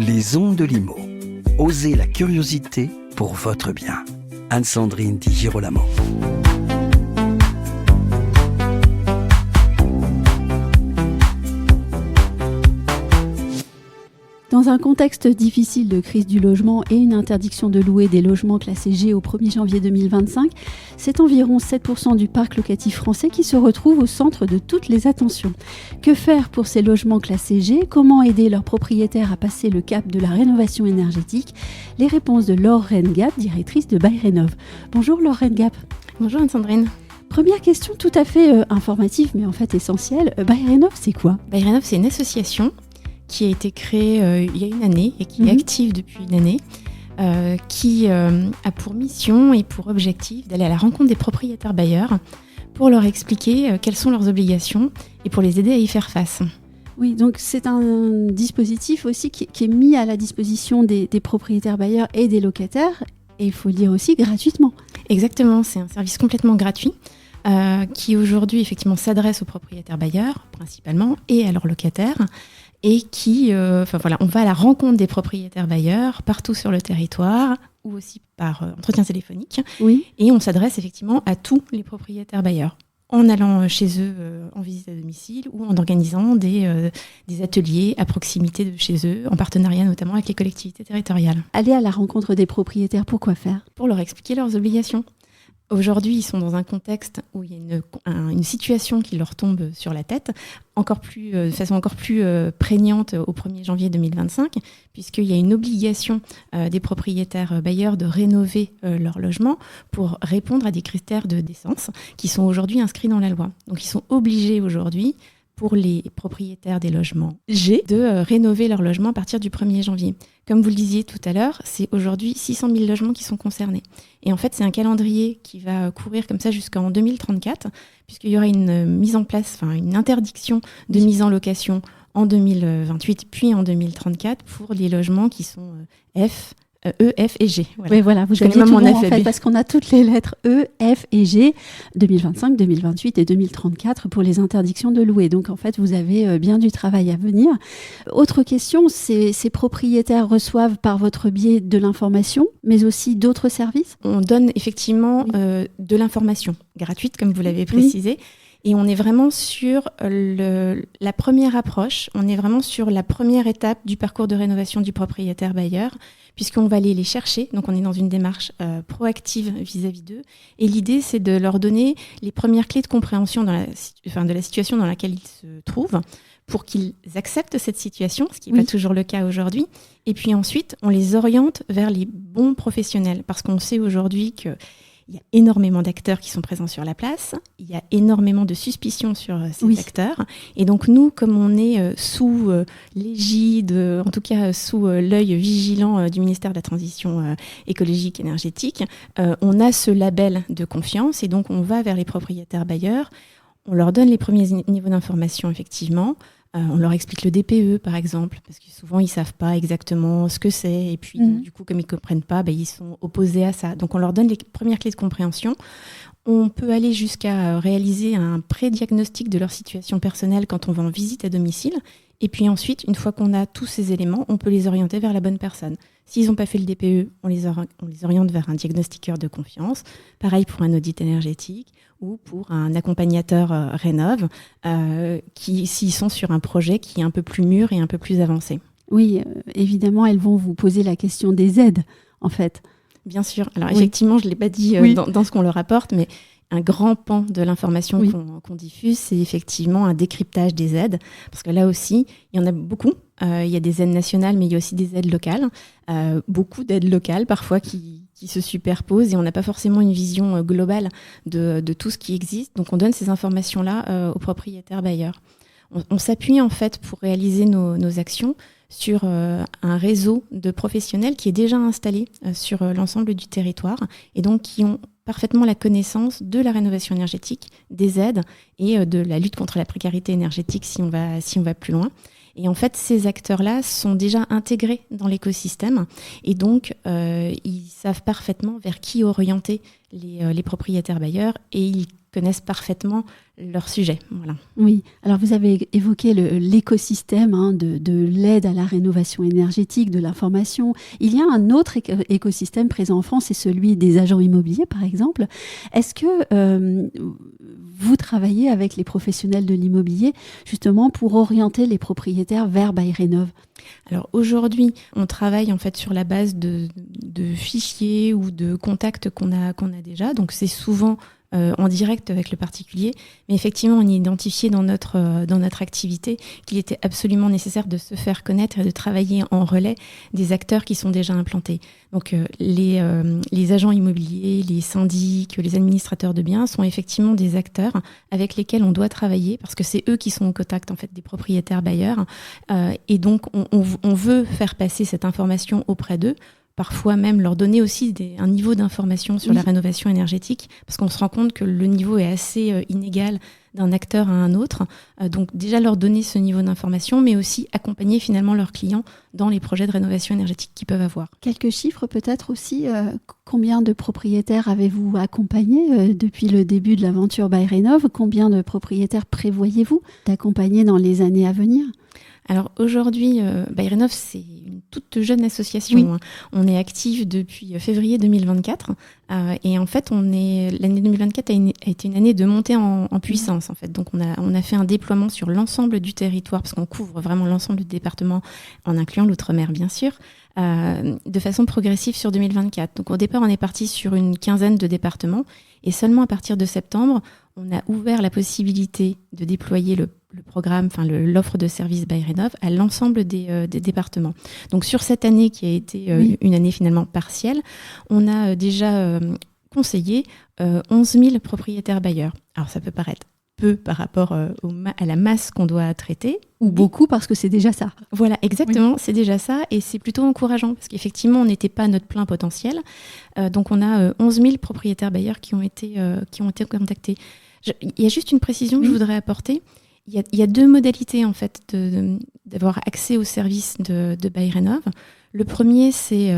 Les ondes de Limo. Osez la curiosité pour votre bien. Anne-Sandrine Di Girolamo. Dans un contexte difficile de crise du logement et une interdiction de louer des logements classés G au 1er janvier 2025, c'est environ 7% du parc locatif français qui se retrouve au centre de toutes les attentions. Que faire pour ces logements classés G ? Comment aider leurs propriétaires à passer le cap de la rénovation énergétique ? Les réponses de Laure Rengap, directrice de BayRénov. Bonjour Laure Rengap. Bonjour Anne-Sandrine. Première question tout à fait informative, mais en fait essentielle. BayRénov, c'est quoi ? BayRénov, c'est une association qui a été créée il y a une année et qui est active depuis une année, qui a pour mission et pour objectif d'aller à la rencontre des propriétaires bailleurs pour leur expliquer quelles sont leurs obligations et pour les aider à y faire face. Oui, donc c'est un dispositif aussi qui est mis à la disposition des propriétaires bailleurs et des locataires, et il faut le dire aussi gratuitement. Exactement, c'est un service complètement gratuit qui aujourd'hui effectivement s'adresse aux propriétaires bailleurs principalement et à leurs locataires, et qui, on va à la rencontre des propriétaires bailleurs partout sur le territoire ou aussi par entretien téléphonique. Oui. Et on s'adresse effectivement à tous les propriétaires bailleurs en allant chez eux en visite à domicile ou en organisant des ateliers à proximité de chez eux, en partenariat notamment avec les collectivités territoriales. Aller à la rencontre des propriétaires, pourquoi faire ? Pour leur expliquer leurs obligations. Aujourd'hui, ils sont dans un contexte où il y a une situation qui leur tombe sur la tête, de façon encore plus prégnante au 1er janvier 2025, puisqu'il y a une obligation des propriétaires bailleurs de rénover leur logement pour répondre à des critères de décence qui sont aujourd'hui inscrits dans la loi. Donc ils sont obligés aujourd'hui, pour les propriétaires des logements G, de rénover leur logement à partir du 1er janvier. Comme vous le disiez tout à l'heure, c'est aujourd'hui 600 000 logements qui sont concernés. Et en fait, c'est un calendrier qui va courir comme ça jusqu'en 2034, puisqu'il y aura une mise en place, une interdiction de mise en location en 2028, puis en 2034 pour les logements qui sont F, E, F et G. Voilà. Oui, voilà, vous avez tout bon, en fait, parce qu'on a toutes les lettres E, F et G, 2025, 2028 et 2034 pour les interdictions de louer. Donc, en fait, vous avez bien du travail à venir. Autre question, ces propriétaires reçoivent par votre biais de l'information, mais aussi d'autres services ? On donne effectivement de l'information gratuite, comme vous l'avez précisé. Oui. Et on est vraiment sur la première approche, on est vraiment sur la première étape du parcours de rénovation du propriétaire bailleur, puisqu'on va aller les chercher. Donc on est dans une démarche proactive vis-à-vis d'eux. Et l'idée, c'est de leur donner les premières clés de compréhension de la situation dans laquelle ils se trouvent, pour qu'ils acceptent cette situation, ce qui n'est pas toujours le cas aujourd'hui. Et puis ensuite, on les oriente vers les bons professionnels, parce qu'on sait aujourd'hui que il y a énormément d'acteurs qui sont présents sur la place, il y a énormément de suspicions sur ces acteurs. Et donc nous, comme on est sous l'égide, en tout cas sous l'œil vigilant du ministère de la Transition écologique et énergétique, on a ce label de confiance et donc on va vers les propriétaires bailleurs, on leur donne les premiers niveaux d'information effectivement. On leur explique le DPE, par exemple, parce que souvent, ils ne savent pas exactement ce que c'est. Et puis, du coup, comme ils ne comprennent pas, ils sont opposés à ça. Donc, on leur donne les premières clés de compréhension. On peut aller jusqu'à réaliser un pré-diagnostic de leur situation personnelle quand on va en visite à domicile. Et puis ensuite, une fois qu'on a tous ces éléments, on peut les orienter vers la bonne personne. S'ils n'ont pas fait le DPE, on les oriente vers un diagnostiqueur de confiance. Pareil pour un audit énergétique ou pour un accompagnateur Rénov, s'ils sont sur un projet qui est un peu plus mûr et un peu plus avancé. Oui, évidemment, elles vont vous poser la question des aides, en fait. Bien sûr. Alors effectivement, je ne l'ai pas dit dans ce qu'on leur apporte, mais un grand pan de l'information qu'on diffuse, c'est effectivement un décryptage des aides. Parce que là aussi, il y en a beaucoup. Il y a des aides nationales, mais il y a aussi des aides locales. Beaucoup d'aides locales, parfois, qui se superposent et on n'a pas forcément une vision globale de tout ce qui existe. Donc, on donne ces informations-là aux propriétaires bailleurs. On s'appuie, en fait, pour réaliser nos actions sur un réseau de professionnels qui est déjà installé sur l'ensemble du territoire et donc qui ont parfaitement la connaissance de la rénovation énergétique, des aides et de la lutte contre la précarité énergétique si on va plus loin. Et en fait, ces acteurs-là sont déjà intégrés dans l'écosystème et donc ils savent parfaitement vers qui orienter les propriétaires bailleurs et ils connaissent parfaitement leur sujet. Voilà. Oui, alors vous avez évoqué l'écosystème de l'aide à la rénovation énergétique, de l'information. Il y a un autre écosystème présent en France, c'est celui des agents immobiliers, par exemple. Est-ce que vous travaillez avec les professionnels de l'immobilier, justement, pour orienter les propriétaires vers BuyRénov ? Alors aujourd'hui, on travaille en fait sur la base de fichiers ou de contacts qu'on a déjà. Donc c'est souvent en direct avec le particulier. Mais effectivement, on a identifié dans notre activité qu'il était absolument nécessaire de se faire connaître et de travailler en relais des acteurs qui sont déjà implantés. Donc les agents immobiliers, les syndics, les administrateurs de biens sont effectivement des acteurs avec lesquels on doit travailler parce que c'est eux qui sont au contact en fait des propriétaires bailleurs. Et donc on veut faire passer cette information auprès d'eux. Parfois même leur donner aussi un niveau d'information sur la rénovation énergétique, parce qu'on se rend compte que le niveau est assez inégal d'un acteur à un autre. Donc déjà leur donner ce niveau d'information, mais aussi accompagner finalement leurs clients dans les projets de rénovation énergétique qu'ils peuvent avoir. Quelques chiffres peut-être aussi. Combien de propriétaires avez-vous accompagnés depuis le début de l'aventure BuyRénov ? Combien de propriétaires prévoyez-vous d'accompagner dans les années à venir ? Alors aujourd'hui, BuyRénov, c'est une toute jeune association. Oui. On est actif depuis février 2024 et en fait, l'année 2024 a été une année de montée en puissance. En fait. Donc on a fait un déploiement sur l'ensemble du territoire parce qu'on couvre vraiment l'ensemble du département en incluant l'outre-mer bien sûr. De façon progressive sur 2024. Donc au départ, on est parti sur une quinzaine de départements et seulement à partir de septembre, on a ouvert la possibilité de déployer le programme, l'offre de services BuyRénov à l'ensemble des départements. Donc sur cette année qui a été une année finalement partielle, on a déjà conseillé 11 000 propriétaires bailleurs. Alors ça peut paraître peu par rapport à la masse qu'on doit traiter. Ou beaucoup parce que c'est déjà ça. Voilà, exactement, c'est déjà ça et c'est plutôt encourageant parce qu'effectivement, on n'était pas à notre plein potentiel. Donc on a 11 000 propriétaires bailleurs qui ont été contactés. Il y a juste une précision que je voudrais apporter. Il y a deux modalités en fait d'avoir accès aux services de BuyRénov. Le premier, c'est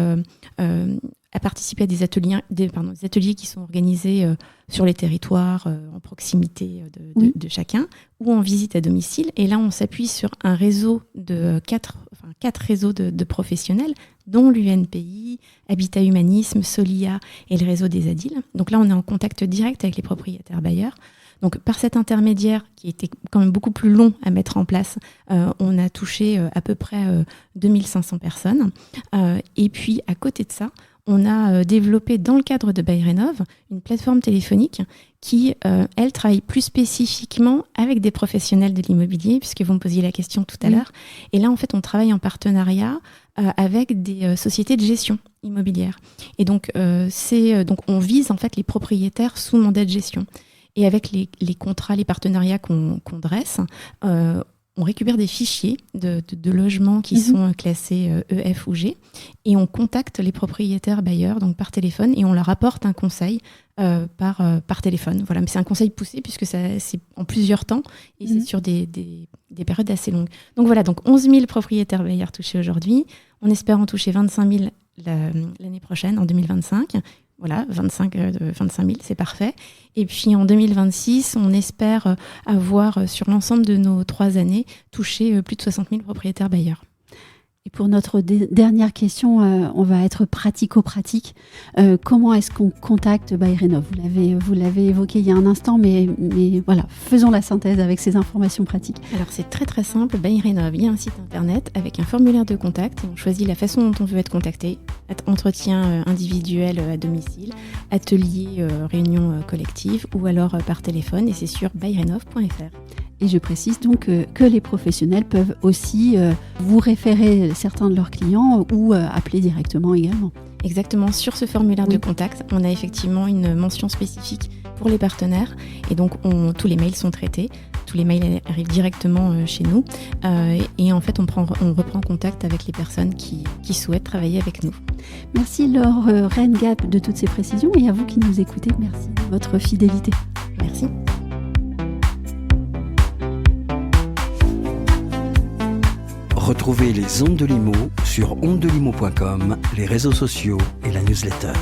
à participer à des ateliers qui sont organisés sur les territoires, en proximité de chacun, ou en visite à domicile. Et là, on s'appuie sur un réseau de quatre réseaux de professionnels, dont l'UNPI, Habitat Humanisme, Solia et le réseau des ADIL. Donc là, on est en contact direct avec les propriétaires bailleurs. Donc par cet intermédiaire, qui était quand même beaucoup plus long à mettre en place, on a touché à peu près 2500 personnes. Et puis à côté de ça, on a développé dans le cadre de BuyRénov une plateforme téléphonique qui, elle, travaille plus spécifiquement avec des professionnels de l'immobilier, puisque vous me posiez la question tout à l'heure. Et là, en fait, on travaille en partenariat avec des sociétés de gestion immobilière. Et donc, on vise en fait les propriétaires sous mandat de gestion. Et avec les contrats, les partenariats qu'on dresse, on récupère des fichiers de logements qui sont classés E, F ou G et on contacte les propriétaires bailleurs donc par téléphone et on leur apporte un conseil par téléphone. Voilà, mais c'est un conseil poussé puisque c'est en plusieurs temps et c'est sur des périodes assez longues. Donc voilà, donc 11 000 propriétaires bailleurs touchés aujourd'hui. On espère en toucher 25 000 l'année prochaine, en 2025. Voilà, 25 000, c'est parfait. Et puis en 2026, on espère avoir sur l'ensemble de nos 3 années touché plus de 60 000 propriétaires bailleurs. Et pour notre dernière question, on va être pratico-pratique. Comment est-ce qu'on contacte BuyRénov ? Vous l'avez évoqué il y a un instant, mais voilà, faisons la synthèse avec ces informations pratiques. Alors c'est très très simple. BuyRénov, il y a un site internet avec un formulaire de contact et on choisit la façon dont on veut être contacté. Entretien individuel à domicile, atelier, réunion collective ou alors par téléphone et c'est sur buyrénov.fr. Et je précise donc que les professionnels peuvent aussi vous référer certains de leurs clients ou appeler directement également. Exactement, sur ce formulaire de contact, on a effectivement une mention spécifique pour les partenaires et donc tous les mails sont traités, tous les mails arrivent directement chez nous et en fait on reprend contact avec les personnes qui souhaitent travailler avec nous. Merci Laure Rengap de toutes ces précisions et à vous qui nous écoutez, merci de votre fidélité. Merci. Retrouvez les Ondes de Limo sur ondedelimo.com, les réseaux sociaux et la newsletter.